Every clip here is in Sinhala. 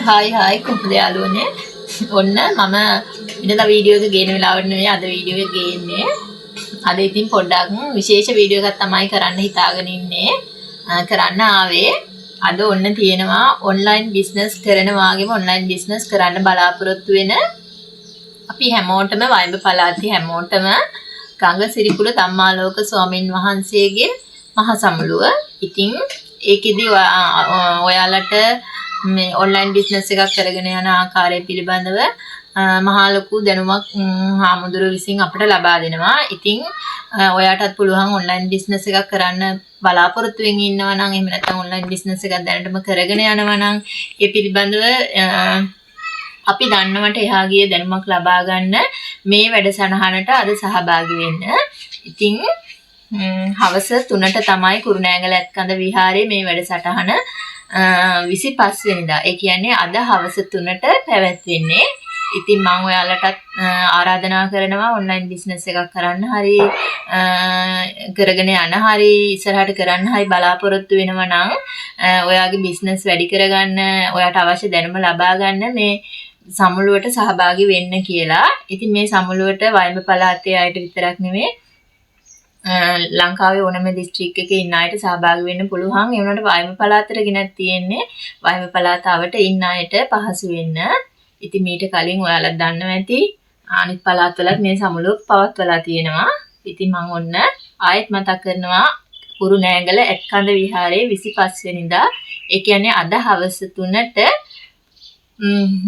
හායි කොහොමද යාළුවනේ ඔන්න මම ඉඳලා වීඩියෝ එක ගේන වෙලාවට නෙවෙයි අද වීඩියෝ එක ගේන්නේ අද ඉතින් පොඩ්ඩක් විශේෂ වීඩියෝ එකක් තමයි කරන්න හිතාගෙන ඉන්නේ කරන්න ආවේ අද ඔන්න තියෙනවා ඔන්ලයින් බිස්නස් කරන වාගේම ඔන්ලයින් බිස්නස් කරන්න බලාපොරොත්තු වෙන අපි හැමෝටම වයිඹ පළාතේ හැමෝටම ගංගසිරිකුල ධම්මාලෝක ස්වාමින් වහන්සේගේ මහා සමුළුව ඉතින් ඒකෙදි ඔයාලට මේ ඔන්ලයින් බිස්නස් එකක් කරගෙන යන ආකාරය පිළිබඳව මහා ලොකු දැනුමක් හාමුදුරුවෝ විසින් අපට ලබා දෙනවා. ඉතින් ඔයාටත් පුළුවන් ඔන්ලයින් බිස්නස් එකක් කරන්න බලාපොරොත්තු වෙමින් ඉන්නවා නම් එහෙම නැත්නම් ඔන්ලයින් බිස්නස් එකක් දැනටම කරගෙන යනවා නම් ඒ පිළිබඳව අපි දන්නවට එහා ගිය දැනුමක් ලබා ගන්න මේ වැඩසටහනට අද සහභාගී වෙන්න. ඉතින් හවස 3ට තමයි කුරුණෑගල ඇත්කඳ විහාරයේ මේ වැඩසටහන 25 වෙනිදා. ඒ කියන්නේ අද හවස 3ට පැවැත්වෙන්නේ. ඉතින් මම ඔයාලටත් ආරාධනා කරනවා ඔන්ලයින් බිස්නස් එකක් කරන්න හරි කරගෙන යන හරි ඉස්සරහට කරන්න හරි බලාපොරොත්තු වෙනවා නම් ඔයාගේ බිස්නස් වැඩි කරගන්න ඔයාට අවශ්‍ය දැනුම ලබා ගන්න මේ සමුළුවට සහභාගී වෙන්න කියලා. ඉතින් මේ සමුළුවට වයිඹ පළාතේ අයට විතරක් නෙමෙයි ලංකාවේ ඕනම දිස්ත්‍රික්ක එකේ ඉන්න අයට සහභාගී වෙන්න පුළුවන්. ඒ වුණාට වයිඹ පළාතට ගෙනත් තියෙන්නේ වයිඹ පළාතාවට ඉන්න අයට පහසු වෙන්න. ඉතින් මීට කලින් ඔයාලා දන්නවා ඇති අනිත් පළාත්වලත් මේ සමුළුව පවත්වලා තියෙනවා. ඉතින් මම ඔන්න ආයෙත් මතක් කරනවා කුරුණෑගල ඇත්කඳ විහාරයේ 25 වෙනිදා ඒ කියන්නේ අද හවස 3ට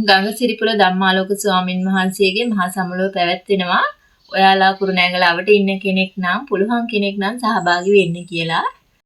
ගංගසිරිපුර ධම්මාලෝක ස්වාමින් වහන්සේගේ මහා සමුළුව පැවැත්වෙනවා. ඔයාලා කුරුණෑගල ආවට ඉන්න කෙනෙක් නම් පුළුවන් කෙනෙක් නම් සහභාගී වෙන්න කියලා.